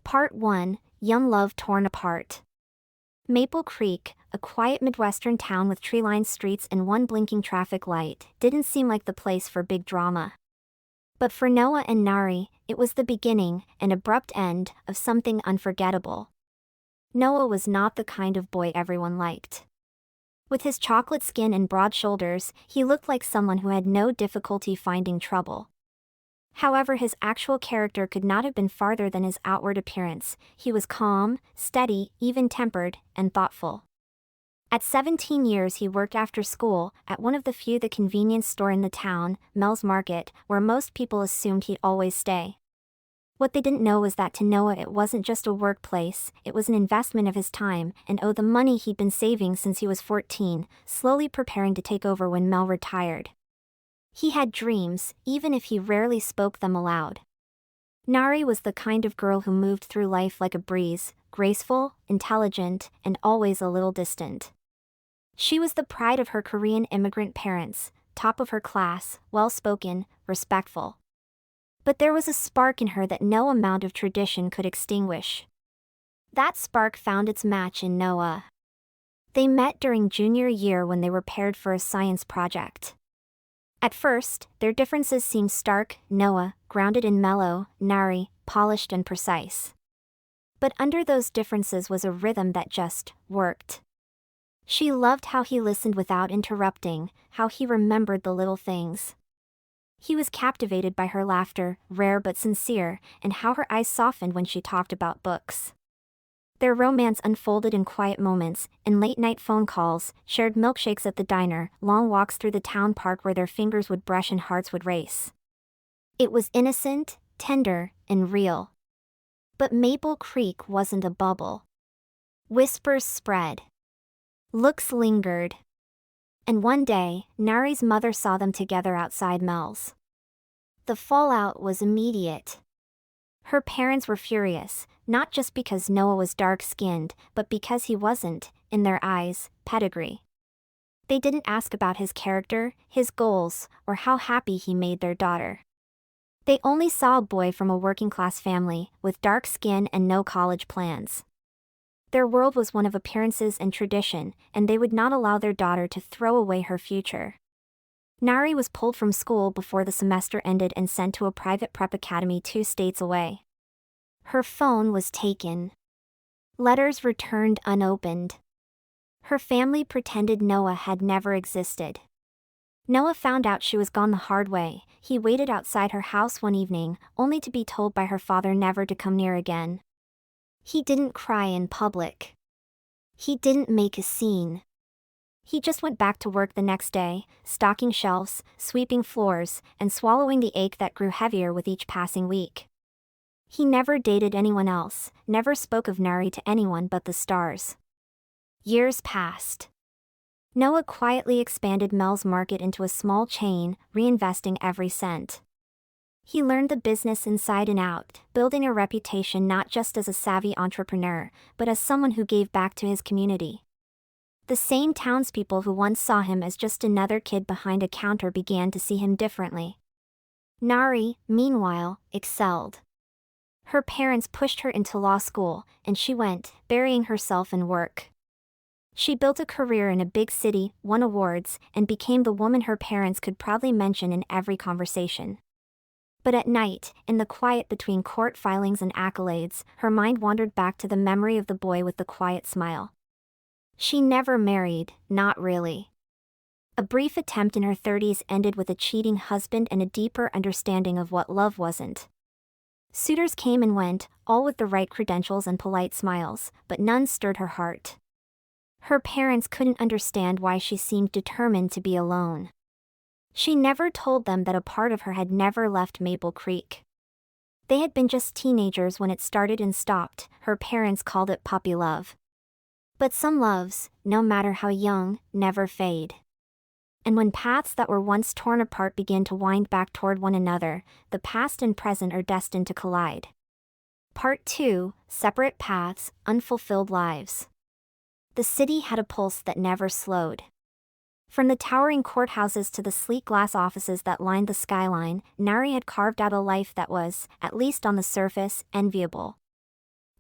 Part 1, Young Love Torn Apart. Maple Creek, a quiet Midwestern town with tree-lined streets and one blinking traffic light, didn't seem like the place for big drama. But for Noah and Nari, it was the beginning, an abrupt end, of something unforgettable. Noah was not the kind of boy everyone liked. With his chocolate skin and broad shoulders, he looked like someone who had no difficulty finding trouble. However, his actual character could not have been farther than his outward appearance. He was calm, steady, even-tempered, and thoughtful. At 17 years he worked after school, at one of the few the convenience store in the town, Mel's Market, where most people assumed he'd always stay. What they didn't know was that to Noah it wasn't just a workplace, it was an investment of his time, and the money he'd been saving since he was 14, slowly preparing to take over when Mel retired. He had dreams, even if he rarely spoke them aloud. Nari was the kind of girl who moved through life like a breeze, graceful, intelligent, and always a little distant. She was the pride of her Korean immigrant parents, top of her class, well-spoken, respectful. But there was a spark in her that no amount of tradition could extinguish. That spark found its match in Noah. They met during junior year when they were paired for a science project. At first, their differences seemed stark, Noah, grounded and mellow, Nari, polished and precise. But under those differences was a rhythm that just worked. She loved how he listened without interrupting, how he remembered the little things. He was captivated by her laughter, rare but sincere, and how her eyes softened when she talked about books. Their romance unfolded in quiet moments, in late-night phone calls, shared milkshakes at the diner, long walks through the town park where their fingers would brush and hearts would race. It was innocent, tender, and real. But Maple Creek wasn't a bubble. Whispers spread. Looks lingered. And one day, Nari's mother saw them together outside Mel's. The fallout was immediate. Her parents were furious, not just because Noah was dark-skinned, but because he wasn't, in their eyes, pedigree. They didn't ask about his character, his goals, or how happy he made their daughter. They only saw a boy from a working-class family, with dark skin and no college plans. Their world was one of appearances and tradition, and they would not allow their daughter to throw away her future. Nari was pulled from school before the semester ended and sent to a private prep academy 2 states away. Her phone was taken. Letters returned unopened. Her family pretended Noah had never existed. Noah found out she was gone the hard way. He waited outside her house one evening, only to be told by her father never to come near again. He didn't cry in public. He didn't make a scene. He just went back to work the next day, stocking shelves, sweeping floors, and swallowing the ache that grew heavier with each passing week. He never dated anyone else, never spoke of Nari to anyone but the stars. Years passed. Noah quietly expanded Mel's Market into a small chain, reinvesting every cent. He learned the business inside and out, building a reputation not just as a savvy entrepreneur, but as someone who gave back to his community. The same townspeople who once saw him as just another kid behind a counter began to see him differently. Nari, meanwhile, excelled. Her parents pushed her into law school, and she went, burying herself in work. She built a career in a big city, won awards, and became the woman her parents could proudly mention in every conversation. But at night, in the quiet between court filings and accolades, her mind wandered back to the memory of the boy with the quiet smile. She never married, not really. A brief attempt in her 30s ended with a cheating husband and a deeper understanding of what love wasn't. Suitors came and went, all with the right credentials and polite smiles, but none stirred her heart. Her parents couldn't understand why she seemed determined to be alone. She never told them that a part of her had never left Maple Creek. They had been just teenagers when it started and stopped. Her parents called it puppy love. But some loves, no matter how young, never fade. And when paths that were once torn apart begin to wind back toward one another, the past and present are destined to collide. Part 2, Separate Paths, Unfulfilled Lives. The city had a pulse that never slowed. From the towering courthouses to the sleek glass offices that lined the skyline, Nari had carved out a life that was, at least on the surface, enviable.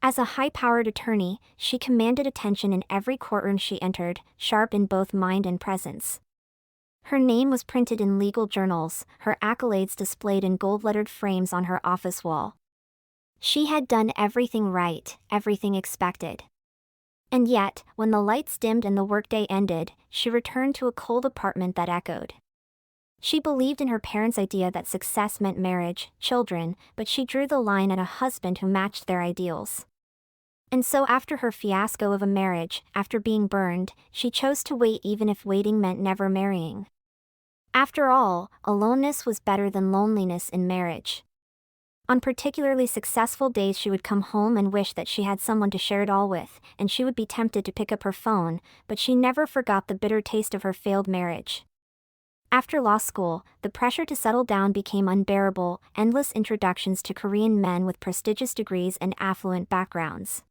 As a high-powered attorney, she commanded attention in every courtroom she entered, sharp in both mind and presence. Her name was printed in legal journals, her accolades displayed in gold-lettered frames on her office wall. She had done everything right, everything expected. And yet, when the lights dimmed and the workday ended, she returned to a cold apartment that echoed. She believed in her parents' idea that success meant marriage, children, but she drew the line at a husband who matched their ideals. And so after her fiasco of a marriage, after being burned, she chose to wait even if waiting meant never marrying. After all, aloneness was better than loneliness in marriage. On particularly successful days she would come home and wish that she had someone to share it all with, and she would be tempted to pick up her phone, but she never forgot the bitter taste of her failed marriage. After law school, the pressure to settle down became unbearable, endless introductions to Korean men with prestigious degrees and affluent backgrounds.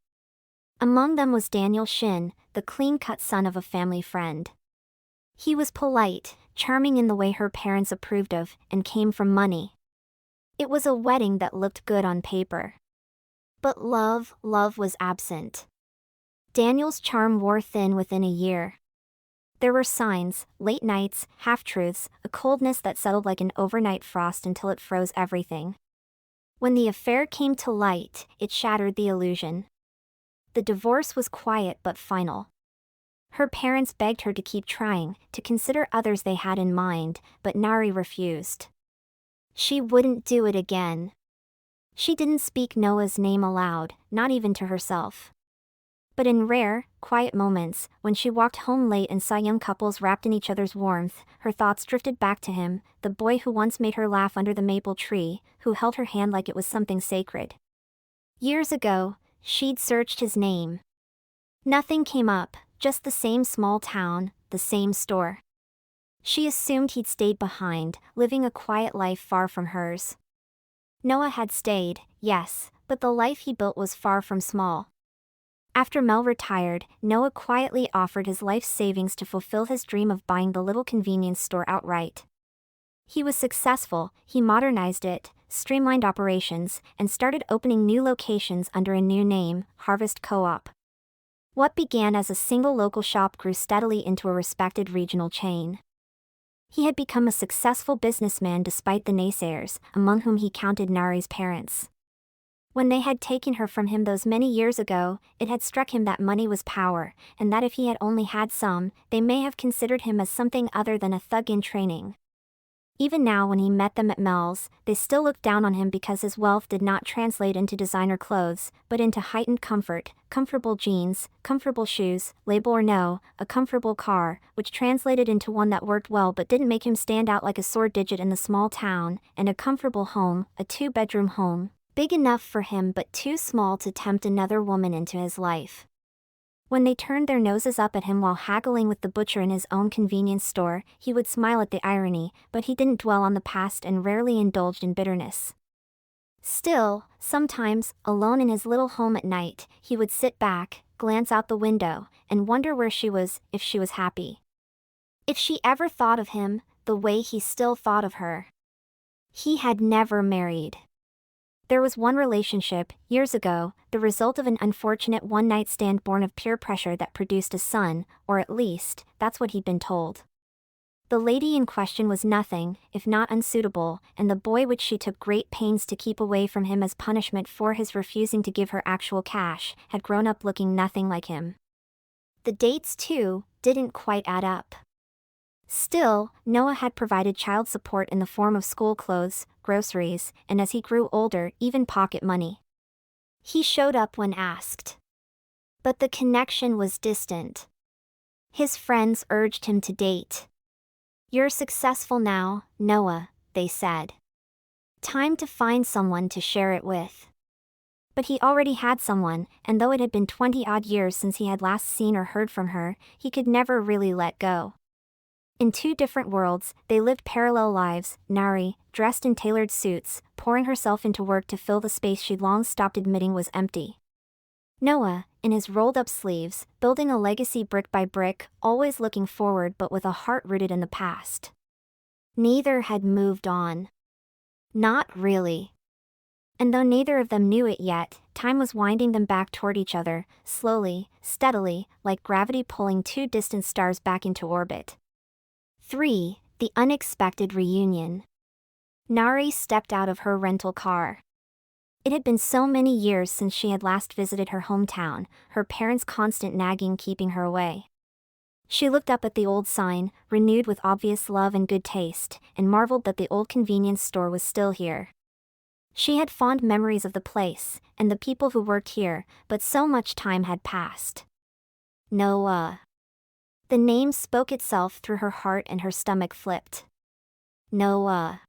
Among them was Daniel Shin, the clean-cut son of a family friend. He was polite, charming in the way her parents approved of, and came from money. It was a wedding that looked good on paper. But love was absent. Daniel's charm wore thin within a year. There were signs, late nights, half-truths, a coldness that settled like an overnight frost until it froze everything. When the affair came to light, it shattered the illusion. The divorce was quiet but final. Her parents begged her to keep trying, to consider others they had in mind, but Nari refused. She wouldn't do it again. She didn't speak Noah's name aloud, not even to herself. But in rare, quiet moments, when she walked home late and saw young couples wrapped in each other's warmth, her thoughts drifted back to him, the boy who once made her laugh under the maple tree, who held her hand like it was something sacred. Years ago, she'd searched his name. Nothing came up, just the same small town, the same store. She assumed he'd stayed behind, living a quiet life far from hers. Noah had stayed, yes, but the life he built was far from small. After Mel retired, Noah quietly offered his life's savings to fulfill his dream of buying the little convenience store outright. He was successful, he modernized it, streamlined operations, and started opening new locations under a new name, Harvest Co-op. What began as a single local shop grew steadily into a respected regional chain. He had become a successful businessman despite the naysayers, among whom he counted Nari's parents. When they had taken her from him those many years ago, it had struck him that money was power, and that if he had only had some, they may have considered him as something other than a thug in training. Even now when he met them at Mel's, they still looked down on him because his wealth did not translate into designer clothes, but into heightened comfort, comfortable jeans, comfortable shoes, label or no, a comfortable car, which translated into one that worked well but didn't make him stand out like a sore digit in the small town, and a comfortable home, a 2-bedroom home, big enough for him but too small to tempt another woman into his life. When they turned their noses up at him while haggling with the butcher in his own convenience store, he would smile at the irony, but he didn't dwell on the past and rarely indulged in bitterness. Still, sometimes, alone in his little home at night, he would sit back, glance out the window, and wonder where she was, if she was happy. If she ever thought of him, the way he still thought of her. He had never married. There was one relationship, years ago, the result of an unfortunate one-night stand born of peer pressure that produced a son, or at least, that's what he'd been told. The lady in question was nothing, if not unsuitable, and the boy which she took great pains to keep away from him as punishment for his refusing to give her actual cash, had grown up looking nothing like him. The dates, too, didn't quite add up. Still, Noah had provided child support in the form of school clothes, groceries, and as he grew older, even pocket money. He showed up when asked. But the connection was distant. His friends urged him to date. "You're successful now, Noah," they said. "Time to find someone to share it with." But he already had someone, and though it had been 20-odd years since he had last seen or heard from her, he could never really let go. In two different worlds, they lived parallel lives, Nari, dressed in tailored suits, pouring herself into work to fill the space she'd long stopped admitting was empty. Noah, in his rolled-up sleeves, building a legacy brick by brick, always looking forward but with a heart rooted in the past. Neither had moved on. Not really. And though neither of them knew it yet, time was winding them back toward each other, slowly, steadily, like gravity pulling two distant stars back into orbit. 3. The unexpected reunion. Nari stepped out of her rental car. It had been so many years since she had last visited her hometown, her parents' constant nagging keeping her away. She looked up at the old sign, renewed with obvious love and good taste, and marveled that the old convenience store was still here. She had fond memories of the place, and the people who worked here, but so much time had passed. Noah. The name spoke itself through her heart and her stomach flipped. Noah.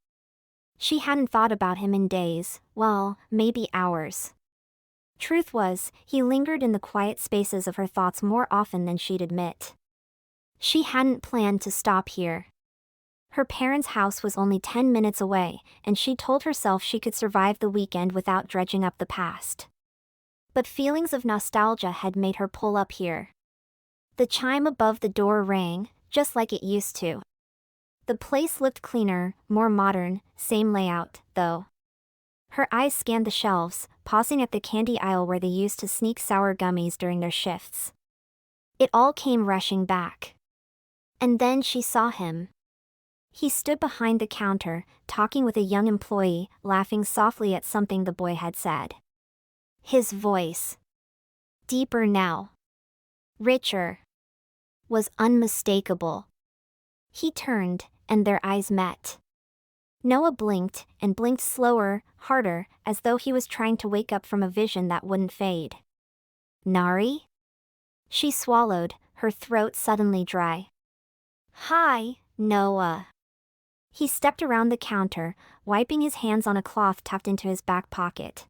She hadn't thought about him in days, well, maybe hours. Truth was, he lingered in the quiet spaces of her thoughts more often than she'd admit. She hadn't planned to stop here. Her parents' house was only 10 minutes away, and she told herself she could survive the weekend without dredging up the past. But feelings of nostalgia had made her pull up here. The chime above the door rang, just like it used to. The place looked cleaner, more modern, same layout, though. Her eyes scanned the shelves, pausing at the candy aisle where they used to sneak sour gummies during their shifts. It all came rushing back. And then she saw him. He stood behind the counter, talking with a young employee, laughing softly at something the boy had said. His voice, deeper now, richer, was unmistakable. He turned, and their eyes met. Noah blinked, and blinked slower, harder, as though he was trying to wake up from a vision that wouldn't fade. Nari? She swallowed, her throat suddenly dry. Hi, Noah. He stepped around the counter, wiping his hands on a cloth tucked into his back pocket.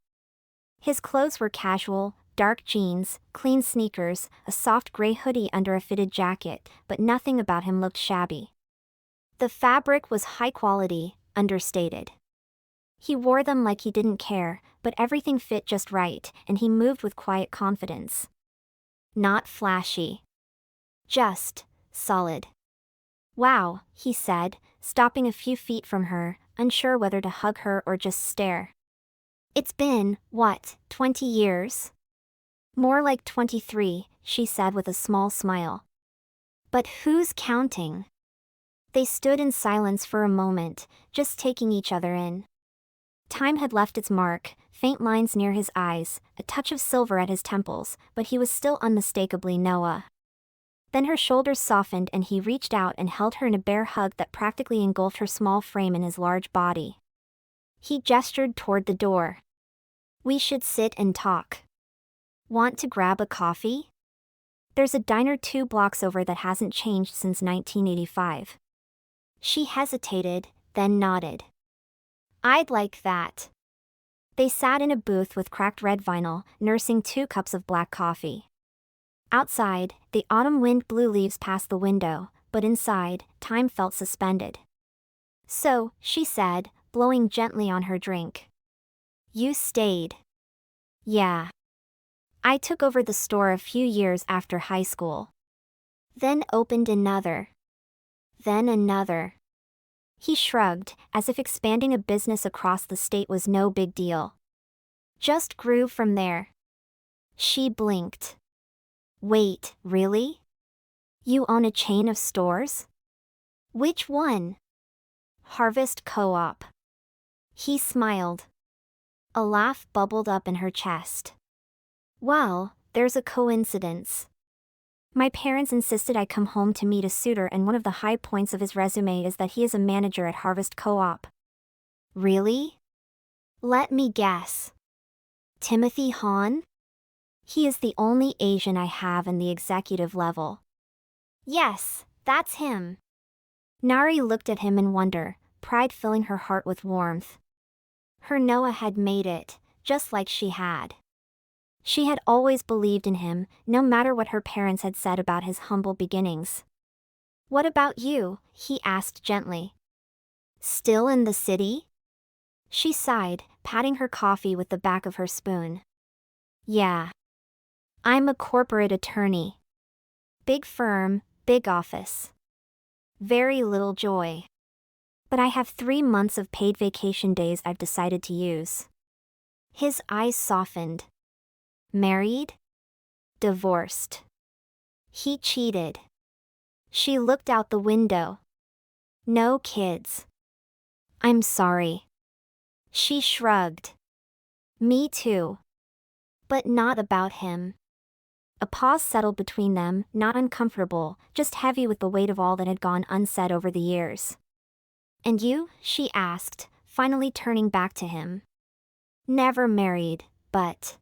His clothes were casual, dark jeans, clean sneakers, a soft gray hoodie under a fitted jacket, but nothing about him looked shabby. The fabric was high quality, understated. He wore them like he didn't care, but everything fit just right, and he moved with quiet confidence. Not flashy. Just solid. Wow, he said, stopping a few feet from her, unsure whether to hug her or just stare. It's been, 20 years? More like 23, she said with a small smile. But who's counting? They stood in silence for a moment, just taking each other in. Time had left its mark, faint lines near his eyes, a touch of silver at his temples, but he was still unmistakably Noah. Then her shoulders softened and he reached out and held her in a bare hug that practically engulfed her small frame in his large body. He gestured toward the door. We should sit and talk. Want to grab a coffee? There's a diner 2 blocks over that hasn't changed since 1985. She hesitated, then nodded. I'd like that. They sat in a booth with cracked red vinyl, nursing 2 cups of black coffee. Outside, the autumn wind blew leaves past the window, but inside, time felt suspended. So, she said, blowing gently on her drink. You stayed. Yeah. I took over the store a few years after high school. Then opened another. Then another. He shrugged, as if expanding a business across the state was no big deal. Just grew from there. She blinked. Wait, really? You own a chain of stores? Which one? Harvest Co-op. He smiled. A laugh bubbled up in her chest. Well, there's a coincidence. My parents insisted I come home to meet a suitor, and one of the high points of his resume is that he is a manager at Harvest Co-op. Really? Let me guess. Timothy Hahn? He is the only Asian I have in the executive level. Yes, that's him. Nari looked at him in wonder, pride filling her heart with warmth. Her Noah had made it, just like she had. She had always believed in him, no matter what her parents had said about his humble beginnings. What about you? He asked gently. Still in the city? She sighed, patting her coffee with the back of her spoon. Yeah. I'm a corporate attorney. Big firm, big office. Very little joy. But I have 3 months of paid vacation days I've decided to use. His eyes softened. Married? Divorced. He cheated. She looked out the window. No kids. I'm sorry. She shrugged. Me too. But not about him. A pause settled between them, not uncomfortable, just heavy with the weight of all that had gone unsaid over the years. And you? She asked, finally turning back to him. Never married, but...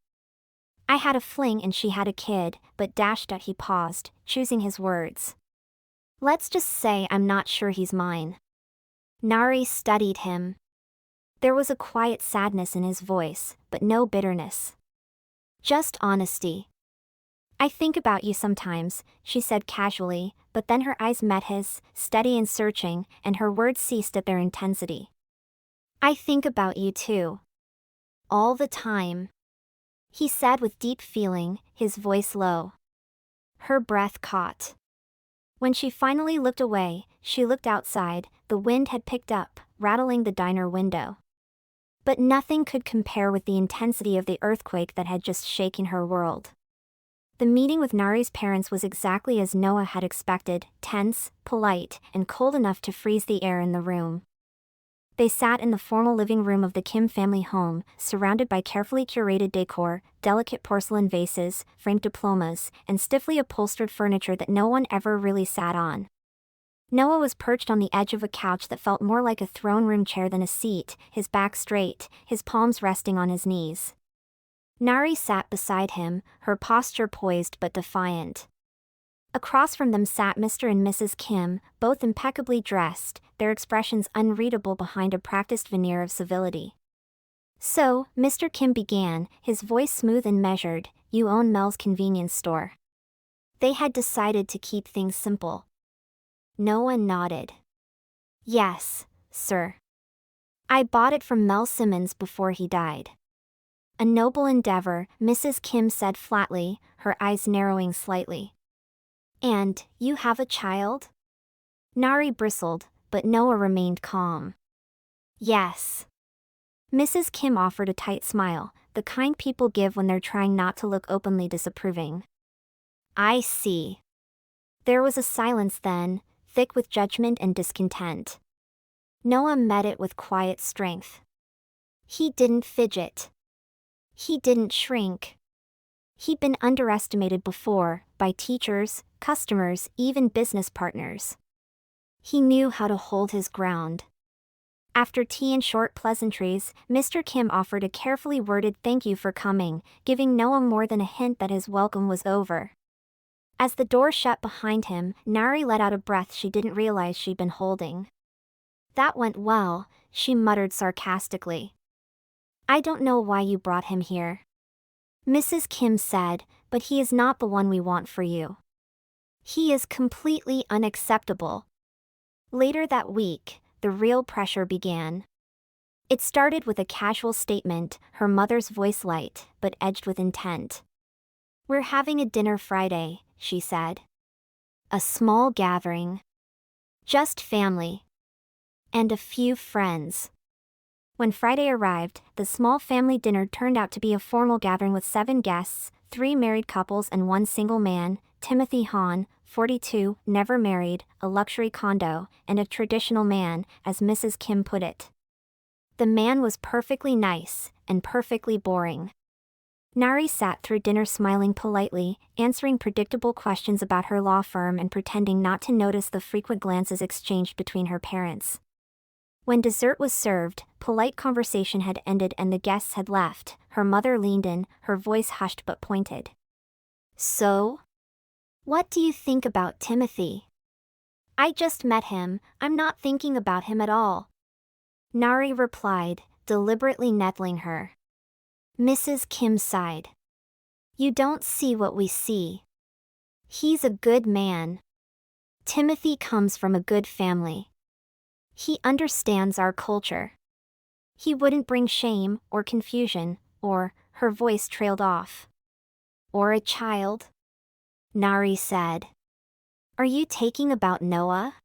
I had a fling and she had a kid, but he paused, choosing his words. Let's just say I'm not sure he's mine. Nari studied him. There was a quiet sadness in his voice, but no bitterness. Just honesty. I think about you sometimes, she said casually, but then her eyes met his, steady and searching, and her words ceased at their intensity. I think about you too. All the time. He said with deep feeling, his voice low. Her breath caught. When she finally looked away, she looked outside. The wind had picked up, rattling the diner window. But nothing could compare with the intensity of the earthquake that had just shaken her world. The meeting with Nari's parents was exactly as Noah had expected, tense, polite, and cold enough to freeze the air in the room. They sat in the formal living room of the Kim family home, surrounded by carefully curated decor, delicate porcelain vases, framed diplomas, and stiffly upholstered furniture that no one ever really sat on. Noah was perched on the edge of a couch that felt more like a throne room chair than a seat, his back straight, his palms resting on his knees. Nari sat beside him, her posture poised but defiant. Across from them sat Mr. and Mrs. Kim, both impeccably dressed, their expressions unreadable behind a practiced veneer of civility. So, Mr. Kim began, his voice smooth and measured, you own Mel's convenience store. They had decided to keep things simple. Noah nodded. Yes, sir. I bought it from Mel Simmons before he died. A noble endeavor, Mrs. Kim said flatly, her eyes narrowing slightly. And, you have a child? Nari bristled, but Noah remained calm. Yes. Mrs. Kim offered a tight smile, the kind people give when they're trying not to look openly disapproving. I see. There was a silence then, thick with judgment and discontent. Noah met it with quiet strength. He didn't fidget. He didn't shrink. He'd been underestimated before, by teachers, customers, even business partners. He knew how to hold his ground. After tea and short pleasantries, Mr. Kim offered a carefully worded thank you for coming, giving Noah more than a hint that his welcome was over. As the door shut behind him, Nari let out a breath she didn't realize she'd been holding. That went well, she muttered sarcastically. I don't know why you brought him here. Mrs. Kim said, but he is not the one we want for you. He is completely unacceptable. Later that week, the real pressure began. It started with a casual statement, her mother's voice light, but edged with intent. We're having a dinner Friday, she said. A small gathering. Just family. And a few friends. When Friday arrived, the small family dinner turned out to be a formal gathering with 7 guests, 3 married couples and 1 single man, Timothy Hahn, 42, never married, a luxury condo, and a traditional man, as Mrs. Kim put it. The man was perfectly nice, and perfectly boring. Nari sat through dinner smiling politely, answering predictable questions about her law firm and pretending not to notice the frequent glances exchanged between her parents. When dessert was served, polite conversation had ended and the guests had left. Her mother leaned in, her voice hushed but pointed. So? What do you think about Timothy? I just met him, I'm not thinking about him at all. Nari replied, deliberately nettling her. Mrs. Kim sighed. You don't see what we see. He's a good man. Timothy comes from a good family. He understands our culture. He wouldn't bring shame or confusion, or, her voice trailed off. Or a child? Nari said. Are you taking about Noah?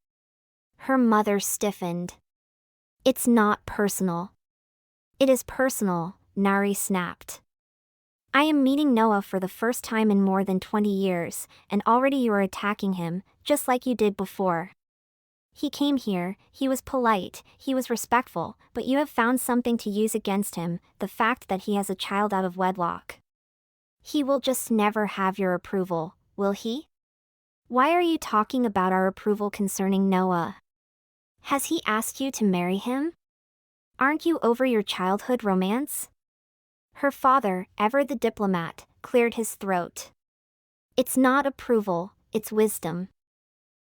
Her mother stiffened. It's not personal. It is personal, Nari snapped. I am meeting Noah for the first time in more than 20 years, and already you are attacking him, just like you did before. He came here, he was polite, he was respectful, but you have found something to use against him, the fact that he has a child out of wedlock. He will just never have your approval, will he? Why are you talking about our approval concerning Noah? Has he asked you to marry him? Aren't you over your childhood romance? Her father, ever the diplomat, cleared his throat. It's not approval, it's wisdom.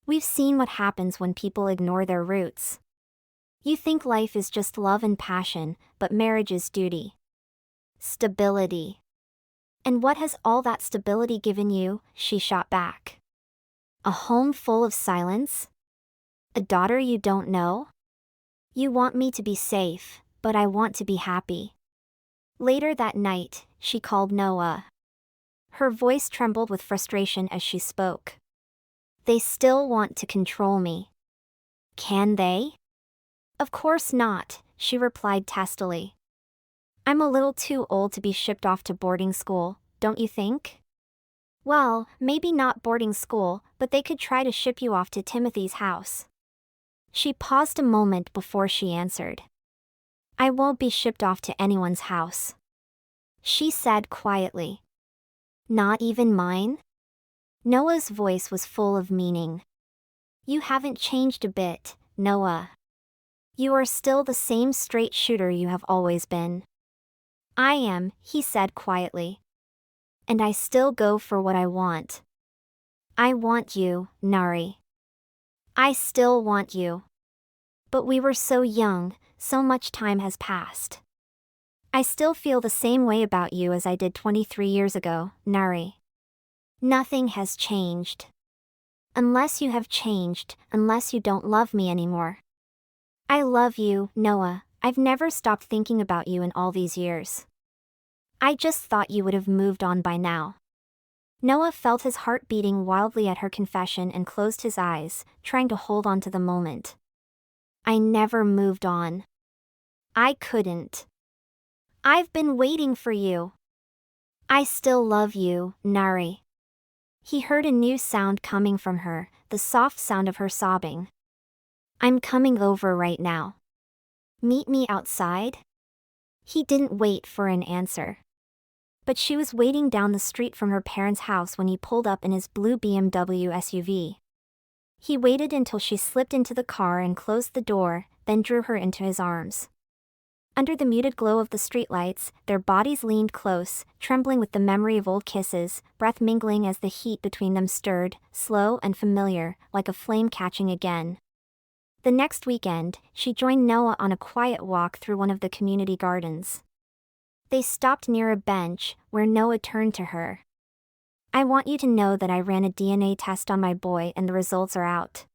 We've seen what happens when people ignore their roots. You think life is just love and passion, but marriage is duty. Stability. And what has all that stability given you? She shot back. A home full of silence? A daughter you don't know? You want me to be safe, but I want to be happy. Later that night, she called Noah. Her voice trembled with frustration as she spoke. They still want to control me. Can they? Of course not, she replied testily. I'm a little too old to be shipped off to boarding school, don't you think? Well, maybe not boarding school, but they could try to ship you off to Timothy's house. She paused a moment before she answered. I won't be shipped off to anyone's house. She said quietly. Not even mine? Noah's voice was full of meaning. You haven't changed a bit, Noah. You are still the same straight shooter you have always been. I am, he said quietly. And I still go for what I want. I want you, Nari. I still want you. But we were so young, so much time has passed. I still feel the same way about you as I did 23 years ago, Nari. Nothing has changed. Unless you have changed, unless you don't love me anymore. I love you, Noah. I've never stopped thinking about you in all these years. I just thought you would have moved on by now. Noah felt his heart beating wildly at her confession and closed his eyes, trying to hold on to the moment. I never moved on. I couldn't. I've been waiting for you. I still love you, Nari. He heard a new sound coming from her, the soft sound of her sobbing. I'm coming over right now. Meet me outside? He didn't wait for an answer. But she was waiting down the street from her parents' house when he pulled up in his blue BMW SUV. He waited until she slipped into the car and closed the door, then drew her into his arms. Under the muted glow of the streetlights, their bodies leaned close, trembling with the memory of old kisses, breath mingling as the heat between them stirred, slow and familiar, like a flame catching again. The next weekend, she joined Noah on a quiet walk through one of the community gardens. They stopped near a bench, where Noah turned to her. I want you to know that I ran a DNA test on my boy and the results are out.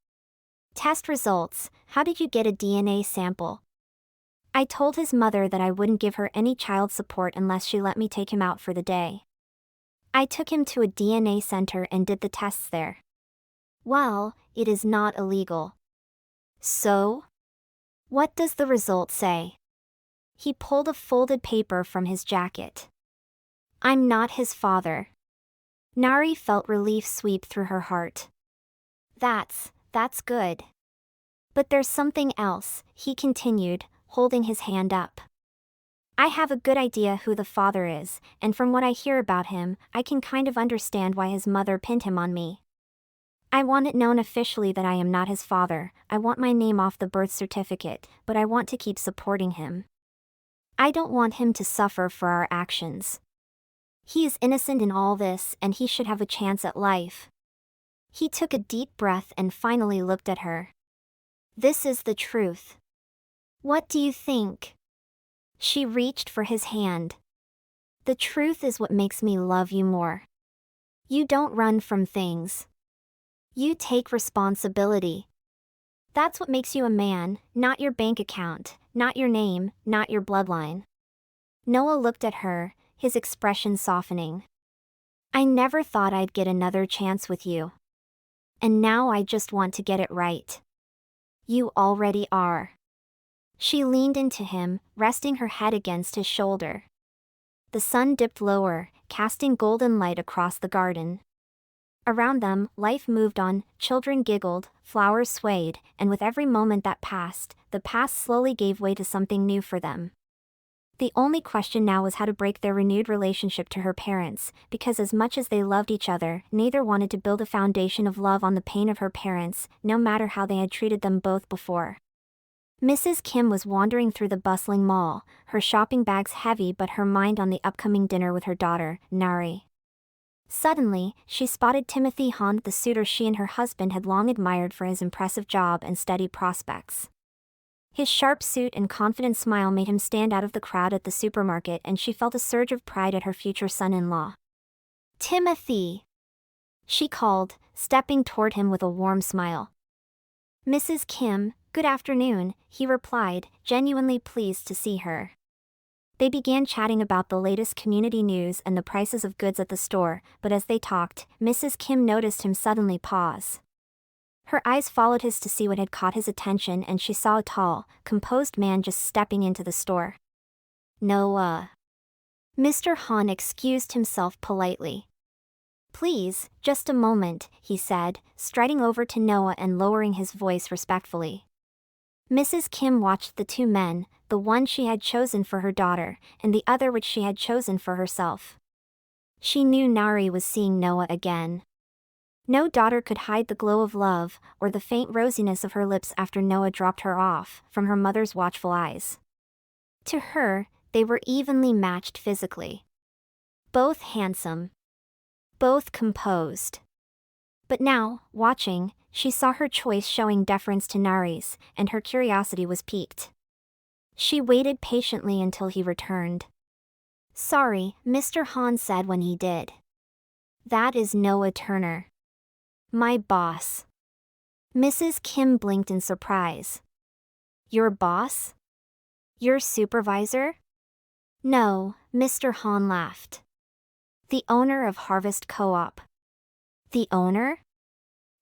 Test results? How did you get a DNA sample? I told his mother that I wouldn't give her any child support unless she let me take him out for the day. I took him to a DNA center and did the tests there. Well, it is not illegal. So? What does the result say? He pulled a folded paper from his jacket. I'm not his father. Nari felt relief sweep through her heart. That's good. But there's something else, he continued, holding his hand up. I have a good idea who the father is, and from what I hear about him, I can kind of understand why his mother pinned him on me. I want it known officially that I am not his father. I want my name off the birth certificate, but I want to keep supporting him. I don't want him to suffer for our actions. He is innocent in all this, and he should have a chance at life. He took a deep breath and finally looked at her. This is the truth. What do you think? She reached for his hand. The truth is what makes me love you more. You don't run from things. You take responsibility. That's what makes you a man, not your bank account, not your name, not your bloodline. Noah looked at her, his expression softening. I never thought I'd get another chance with you. And now I just want to get it right. You already are. She leaned into him, resting her head against his shoulder. The sun dipped lower, casting golden light across the garden. Around them, life moved on, children giggled, flowers swayed, and with every moment that passed, the past slowly gave way to something new for them. The only question now was how to break their renewed relationship to her parents, because as much as they loved each other, neither wanted to build a foundation of love on the pain of her parents, no matter how they had treated them both before. Mrs. Kim was wandering through the bustling mall, her shopping bags heavy but her mind on the upcoming dinner with her daughter, Nari. Suddenly, she spotted Timothy Hahn, the suitor she and her husband had long admired for his impressive job and steady prospects. His sharp suit and confident smile made him stand out of the crowd at the supermarket, and she felt a surge of pride at her future son-in-law. "Timothy!" she called, stepping toward him with a warm smile. "Mrs. Kim, good afternoon," he replied, genuinely pleased to see her. They began chatting about the latest community news and the prices of goods at the store, but as they talked, Mrs. Kim noticed him suddenly pause. Her eyes followed his to see what had caught his attention, and she saw a tall, composed man just stepping into the store. "Noah." Mr. Hahn excused himself politely. "Please, just a moment," he said, striding over to Noah and lowering his voice respectfully. Mrs. Kim watched the two men, the one she had chosen for her daughter, and the other which she had chosen for herself. She knew Nari was seeing Noah again. No daughter could hide the glow of love, or the faint rosiness of her lips after Noah dropped her off, from her mother's watchful eyes. To her, they were evenly matched physically. Both handsome. Both composed. But now, watching, she saw her choice showing deference to Nari's, and her curiosity was piqued. She waited patiently until he returned. "Sorry," Mr. Hahn said when he did. "That is Noah Turner. My boss." Mrs. Kim blinked in surprise. "Your boss? Your supervisor?" "No," Mr. Hahn laughed. "The owner of Harvest Co-op." "The owner?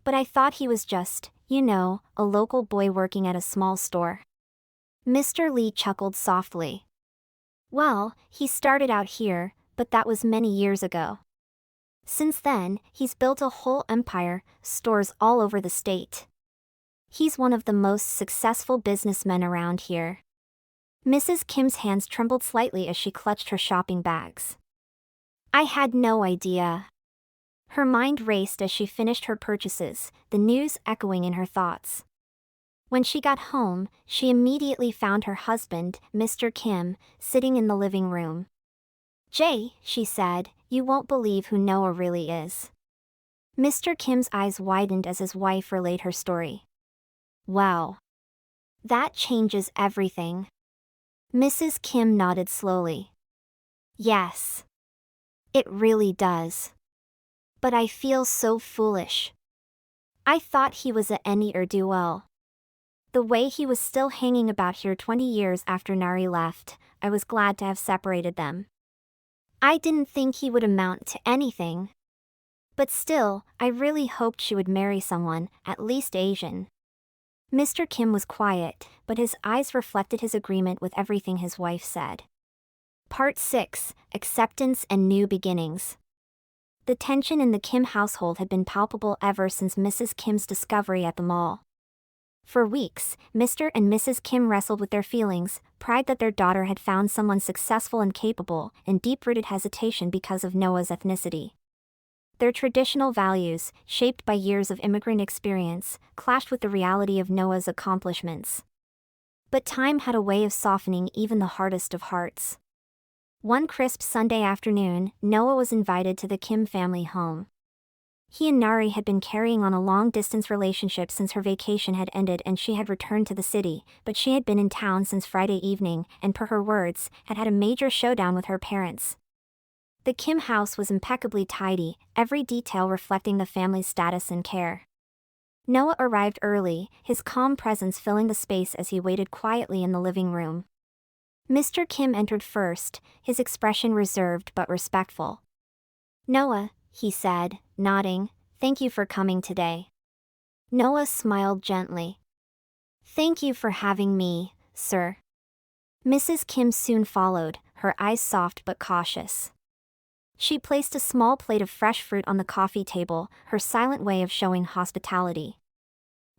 But I thought he was just, a local boy working at a small store." Mr. Lee chuckled softly. "Well, he started out here, but that was many years ago. Since then, he's built a whole empire, stores all over the state. He's one of the most successful businessmen around here." Mrs. Kim's hands trembled slightly as she clutched her shopping bags. "I had no idea." Her mind raced as she finished her purchases, the news echoing in her thoughts. When she got home, she immediately found her husband, Mr. Kim, sitting in the living room. "Jay," she said, "you won't believe who Noah really is." Mr. Kim's eyes widened as his wife relayed her story. "Wow. That changes everything." Mrs. Kim nodded slowly. "Yes. It really does. But I feel so foolish. I thought he was a ne'er-do-well. The way he was still hanging about here 20 years after Nari left, I was glad to have separated them. I didn't think he would amount to anything. But still, I really hoped she would marry someone, at least Asian." Mr. Kim was quiet, but his eyes reflected his agreement with everything his wife said. Part 6: Acceptance and New Beginnings. The tension in the Kim household had been palpable ever since Mrs. Kim's discovery at the mall. For weeks, Mr. and Mrs. Kim wrestled with their feelings, pride that their daughter had found someone successful and capable, and deep-rooted hesitation because of Noah's ethnicity. Their traditional values, shaped by years of immigrant experience, clashed with the reality of Noah's accomplishments. But time had a way of softening even the hardest of hearts. One crisp Sunday afternoon, Noah was invited to the Kim family home. He and Nari had been carrying on a long-distance relationship since her vacation had ended and she had returned to the city, but she had been in town since Friday evening, and per her words, had had a major showdown with her parents. The Kim house was impeccably tidy, every detail reflecting the family's status and care. Noah arrived early, his calm presence filling the space as he waited quietly in the living room. Mr. Kim entered first, his expression reserved but respectful. "Noah," he said, nodding, "thank you for coming today." Noah smiled gently. "Thank you for having me, sir." Mrs. Kim soon followed, her eyes soft but cautious. She placed a small plate of fresh fruit on the coffee table, her silent way of showing hospitality.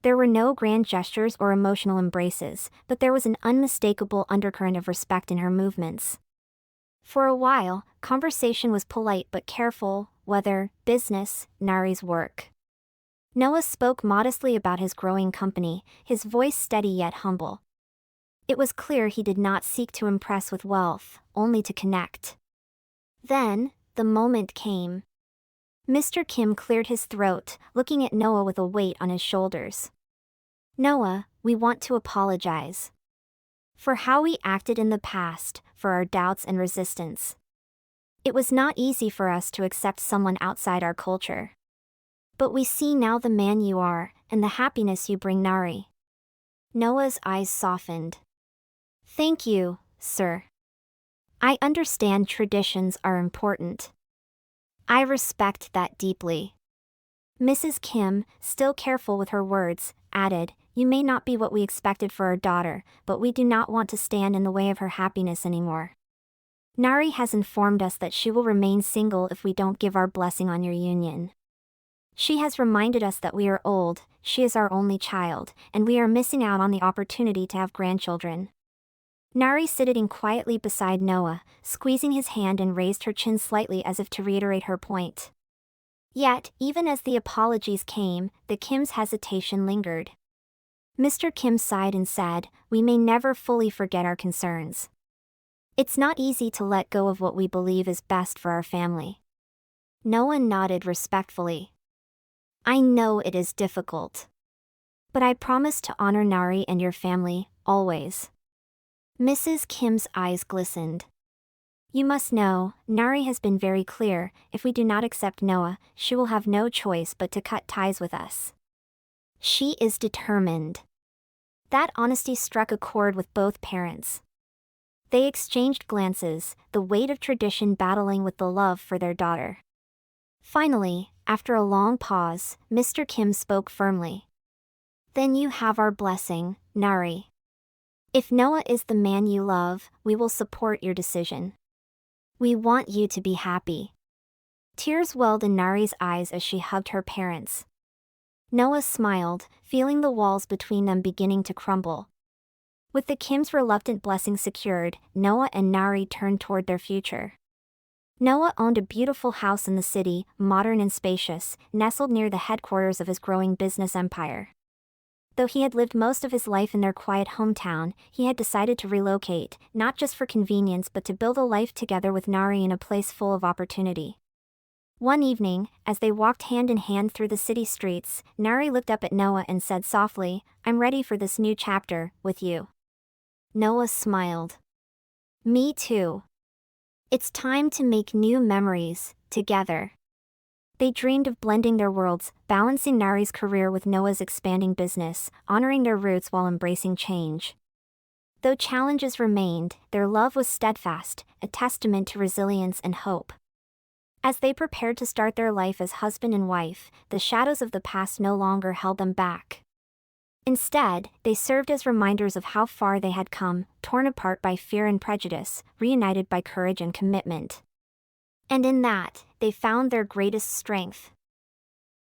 There were no grand gestures or emotional embraces, but there was an unmistakable undercurrent of respect in her movements. For a while, conversation was polite but careful, weather, business, Nari's work. Noah spoke modestly about his growing company, his voice steady yet humble. It was clear he did not seek to impress with wealth, only to connect. Then, the moment came. Mr. Kim cleared his throat, looking at Noah with a weight on his shoulders. "Noah, we want to apologize. For how we acted in the past, for our doubts and resistance. It was not easy for us to accept someone outside our culture. But we see now the man you are, and the happiness you bring Nari." Noah's eyes softened. "Thank you, sir. I understand traditions are important. I respect that deeply." Mrs. Kim, still careful with her words, added, "You may not be what we expected for our daughter, but we do not want to stand in the way of her happiness anymore. Nari has informed us that she will remain single if we don't give our blessing on your union. She has reminded us that we are old, she is our only child, and we are missing out on the opportunity to have grandchildren." Nari sitting quietly beside Noah, squeezing his hand, and raised her chin slightly as if to reiterate her point. Yet, even as the apologies came, the Kim's hesitation lingered. Mr. Kim sighed and said, "We may never fully forget our concerns. It's not easy to let go of what we believe is best for our family." Noah nodded respectfully. "I know it is difficult. But I promise to honor Nari and your family, always." Mrs. Kim's eyes glistened. "You must know, Nari has been very clear, if we do not accept Noah, she will have no choice but to cut ties with us. She is determined." That honesty struck a chord with both parents. They exchanged glances, the weight of tradition battling with the love for their daughter. Finally, after a long pause, Mr. Kim spoke firmly. "Then you have our blessing, Nari. If Noah is the man you love, we will support your decision. We want you to be happy." Tears welled in Nari's eyes as she hugged her parents. Noah smiled, feeling the walls between them beginning to crumble. With the Kim's reluctant blessing secured, Noah and Nari turned toward their future. Noah owned a beautiful house in the city, modern and spacious, nestled near the headquarters of his growing business empire. Though he had lived most of his life in their quiet hometown, he had decided to relocate, not just for convenience but to build a life together with Nari in a place full of opportunity. One evening, as they walked hand in hand through the city streets, Nari looked up at Noah and said softly, "I'm ready for this new chapter, with you." Noah smiled. "Me too. It's time to make new memories, together." They dreamed of blending their worlds, balancing Nari's career with Noah's expanding business, honoring their roots while embracing change. Though challenges remained, their love was steadfast, a testament to resilience and hope. As they prepared to start their life as husband and wife, the shadows of the past no longer held them back. Instead, they served as reminders of how far they had come, torn apart by fear and prejudice, reunited by courage and commitment. And in that, they found their greatest strength.